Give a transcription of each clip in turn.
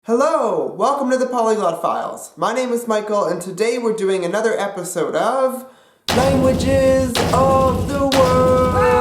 Hello! Welcome to the Polyglot Files. My name is Michael, and today we're doing another episode of Languages of the World!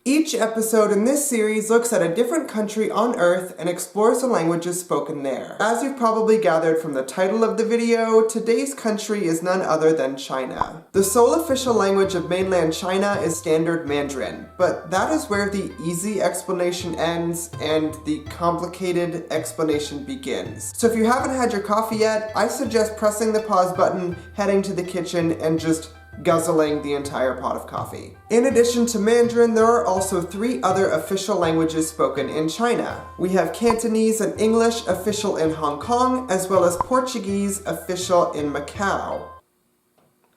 Each episode in this series looks at a different country on Earth and explores the languages spoken there. As you've probably gathered from the title of the video, today's country is none other than China. The sole official language of mainland China is Standard Mandarin, but that is where the easy explanation ends and the complicated explanation begins. So if you haven't had your coffee yet, I suggest pressing the pause button, heading to the kitchen, and just guzzling the entire pot of coffee. In addition to Mandarin, there are also 3 other official languages spoken in China. We have Cantonese and English official in Hong Kong, as well as Portuguese official in Macau.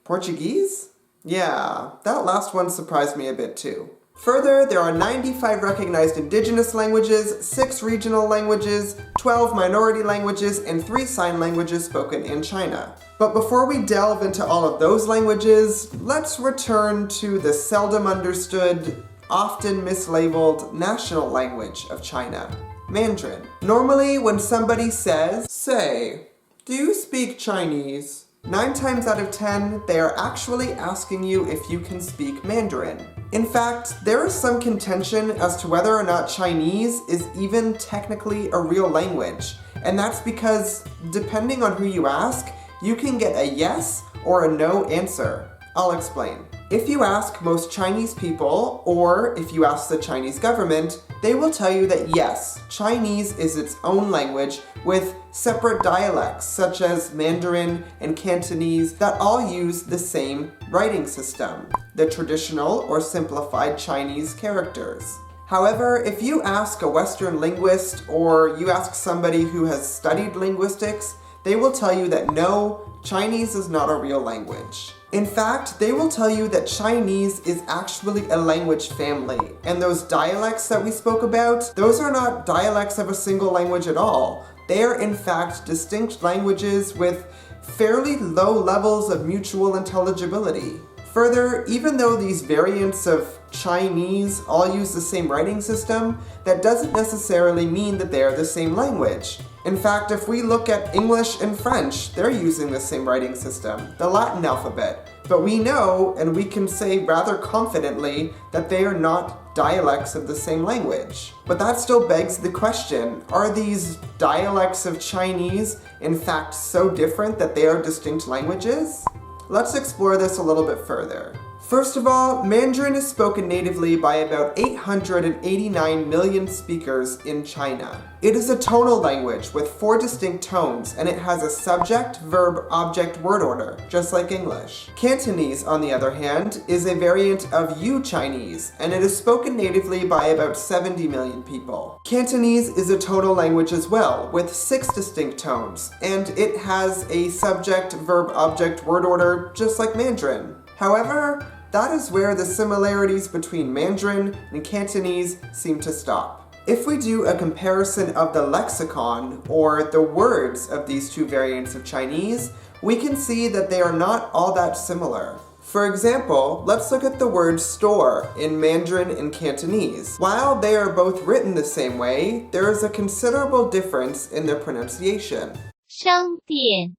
Portuguese? Yeah, that last one surprised me a bit too. Further, there are 95 recognized indigenous languages, 6 regional languages, 12 minority languages, and 3 sign languages spoken in China. But before we delve into all of those languages, let's return to the seldom understood, often mislabeled national language of China, Mandarin. Normally, when somebody says, say, "Do you speak Chinese?" 9 times out of 10, they are actually asking you if you can speak Mandarin. In fact, there is some contention as to whether or not Chinese is even technically a real language. And that's because, depending on who you ask, you can get a yes or a no answer. I'll explain. If you ask most Chinese people, or if you ask the Chinese government, they will tell you that yes, Chinese is its own language with separate dialects such as Mandarin and Cantonese that all use the same writing system, the traditional or simplified Chinese characters. However, if you ask a Western linguist or you ask somebody who has studied linguistics, they will tell you that no, Chinese is not a real language. In fact, they will tell you that Chinese is actually a language family, and those dialects that we spoke about, those are not dialects of a single language at all. They are in fact distinct languages with fairly low levels of mutual intelligibility. Further, even though these variants of Chinese all use the same writing system, that doesn't necessarily mean that they are the same language. In fact, if we look at English and French, they're using the same writing system, the Latin alphabet. But we know, and we can say rather confidently, that they are not dialects of the same language. But that still begs the question, are these dialects of Chinese in fact so different that they are distinct languages? Let's explore this a little bit further. First of all, Mandarin is spoken natively by about 889 million speakers in China. It is a tonal language with 4 distinct tones, and it has a subject, verb, object, word order, just like English. Cantonese, on the other hand, is a variant of Yu Chinese, and it is spoken natively by about 70 million people. Cantonese is a tonal language as well, with 6 distinct tones, and it has a subject, verb, object, word order, just like Mandarin. However, that is where the similarities between Mandarin and Cantonese seem to stop. If we do a comparison of the lexicon, or the words of these 2 variants of Chinese, we can see that they are not all that similar. For example, let's look at the word store in Mandarin and Cantonese. While they are both written the same way, there is a considerable difference in their pronunciation. 商店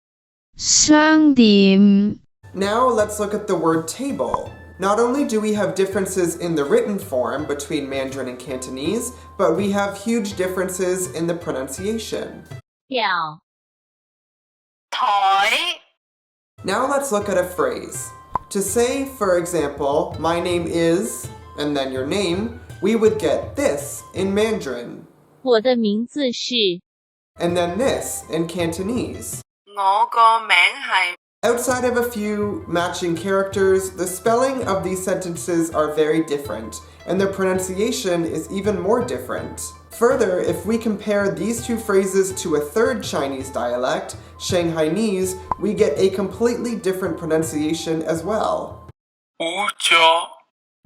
Now let's look at the word table. Not only do we have differences in the written form between Mandarin and Cantonese, but we have huge differences in the pronunciation. 表 Now let's look at a phrase. To say, for example, my name is, and then your name, we would get this in Mandarin. 我的名字是 And then this in Cantonese. 我個名係 Outside of a few matching characters, the spelling of these sentences are very different, and their pronunciation is even more different. Further, if we compare these 2 phrases to a 3rd Chinese dialect, Shanghainese, we get a completely different pronunciation as well. 胡咗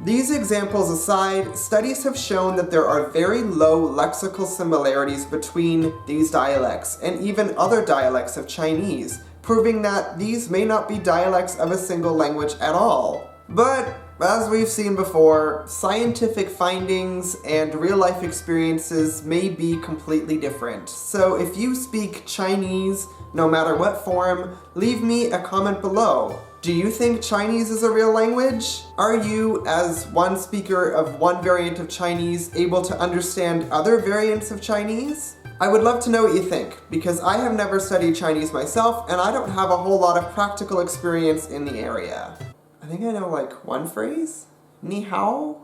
These examples aside, studies have shown that there are very low lexical similarities between these dialects, and even other dialects of Chinese, proving that these may not be dialects of a single language at all. But as we've seen before, scientific findings and real-life experiences may be completely different. So if you speak Chinese, no matter what form, leave me a comment below. Do you think Chinese is a real language? Are you, as one speaker of one variant of Chinese, able to understand other variants of Chinese? I would love to know what you think, because I have never studied Chinese myself, and I don't have a whole lot of practical experience in the area. I think I know like one phrase? Ni hao?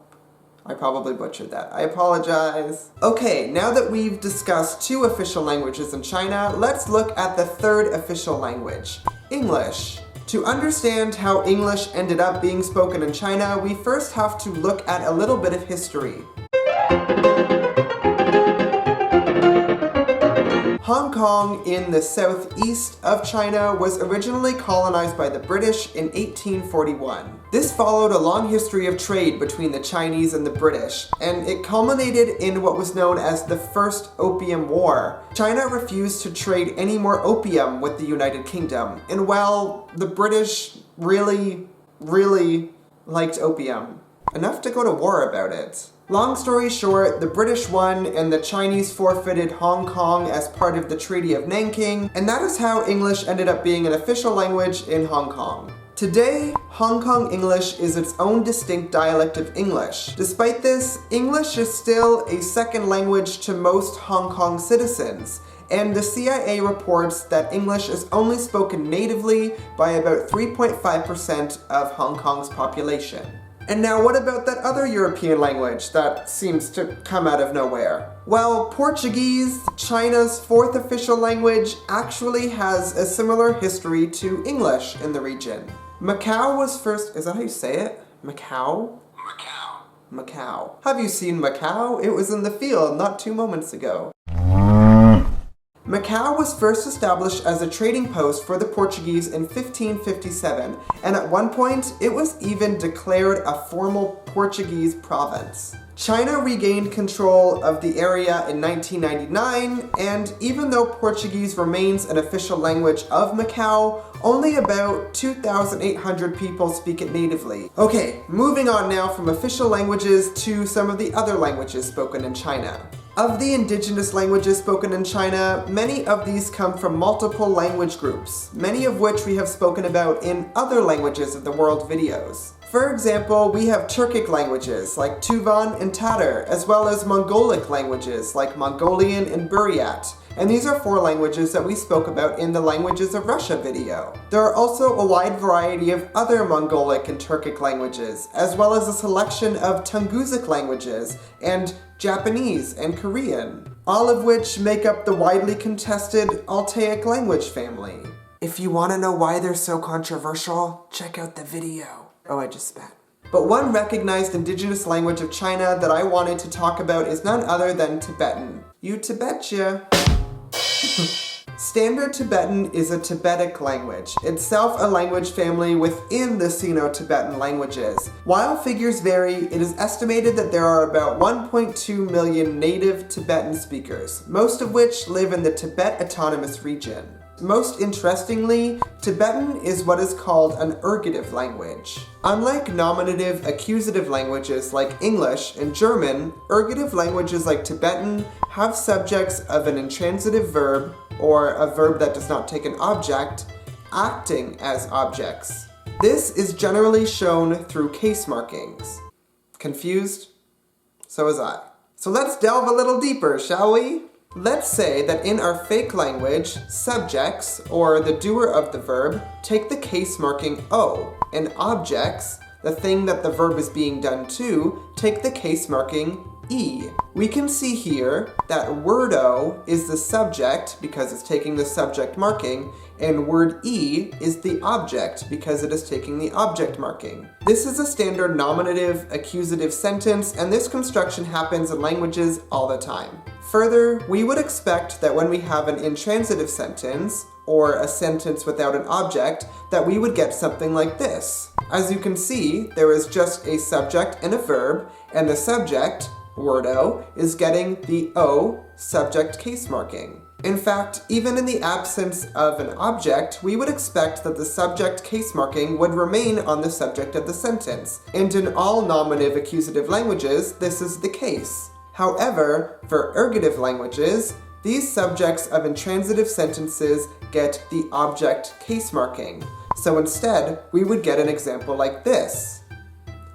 I probably butchered that. I apologize. Okay, now that we've discussed 2 official languages in China, let's look at the 3rd official language, English. To understand how English ended up being spoken in China, we first have to look at a little bit of history. Hong Kong in the southeast of China was originally colonized by the British in 1841. This followed a long history of trade between the Chinese and the British, and it culminated in what was known as the First Opium War. China refused to trade any more opium with the United Kingdom, and well, the British really liked opium. Enough to go to war about it. Long story short, the British won and the Chinese forfeited Hong Kong as part of the Treaty of Nanking, and that is how English ended up being an official language in Hong Kong. Today, Hong Kong English is its own distinct dialect of English. Despite this, English is still a second language to most Hong Kong citizens, and the CIA reports that English is only spoken natively by about 3.5% of Hong Kong's population. And now what about that other European language that seems to come out of nowhere? Well, Portuguese, China's 4th official language, actually has a similar history to English in the region. Macau was first, is that how you say it? Macau? Macau. Have you seen Macau? It was in the field not 2 moments ago. Macau was first established as a trading post for the Portuguese in 1557, and at one point, it was even declared a formal Portuguese province. China regained control of the area in 1999, and even though Portuguese remains an official language of Macau, only about 2,800 people speak it natively. Okay, moving on now from official languages to some of the other languages spoken in China. Of the indigenous languages spoken in China, many of these come from multiple language groups, many of which we have spoken about in other languages of the world videos. For example, we have Turkic languages like Tuvan and Tatar, as well as Mongolic languages like Mongolian and Buryat. And these are 4 languages that we spoke about in the Languages of Russia video. There are also a wide variety of other Mongolic and Turkic languages, as well as a selection of Tungusic languages and Japanese and Korean, all of which make up the widely contested Altaic language family. If you want to know why they're so controversial, check out the video. Oh, I just spat. But one recognized indigenous language of China that I wanted to talk about is none other than Tibetan. You Tibetya. Standard Tibetan is a Tibetic language, itself a language family within the Sino-Tibetan languages. While figures vary, it is estimated that there are about 1.2 million native Tibetan speakers, most of which live in the Tibet Autonomous Region. Most interestingly, Tibetan is what is called an ergative language. Unlike nominative accusative languages like English and German, ergative languages like Tibetan have subjects of an intransitive verb, or a verb that does not take an object, acting as objects. This is generally shown through case markings. Confused? So was I. So let's delve a little deeper, shall we? Let's say that in our fake language, subjects, or the doer of the verb, take the case marking O, and objects, the thing that the verb is being done to, take the case marking E. We can see here that word O is the subject because it's taking the subject marking, and word E is the object because it is taking the object marking. This is a standard nominative accusative sentence, and this construction happens in languages all the time. Further, we would expect that when we have an intransitive sentence, or a sentence without an object, that we would get something like this. As you can see, there is just a subject and a verb, and the subject, word O, is getting the O subject case marking. In fact, even in the absence of an object, we would expect that the subject case marking would remain on the subject of the sentence, and in all nominative accusative languages, this is the case. However, for ergative languages, these subjects of intransitive sentences get the object case marking. So instead, we would get an example like this.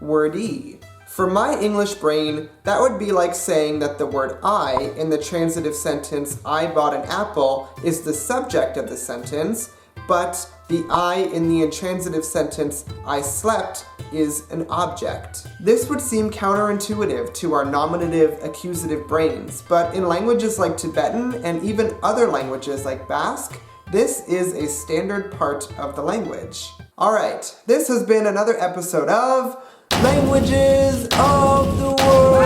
Word-y. For my English brain, that would be like saying that the word I in the transitive sentence I bought an apple is the subject of the sentence, but the I in the intransitive sentence I slept is an object. This would seem counterintuitive to our nominative accusative brains, but in languages like Tibetan and even other languages like Basque, this is a standard part of the language. Alright, this has been another episode of Languages of the World!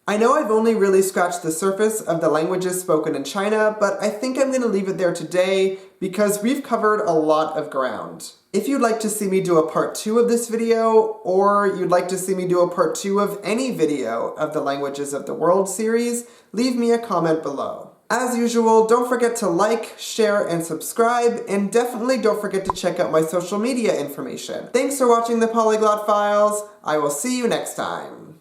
I know I've only really scratched the surface of the languages spoken in China, but I think I'm going to leave it there today because we've covered a lot of ground. If you'd like to see me do a part 2 of this video, or you'd like to see me do a part 2 of any video of the Languages of the World series, leave me a comment below. As usual, don't forget to like, share, and subscribe, and definitely don't forget to check out my social media information. Thanks for watching the Polyglot Files. I will see you next time.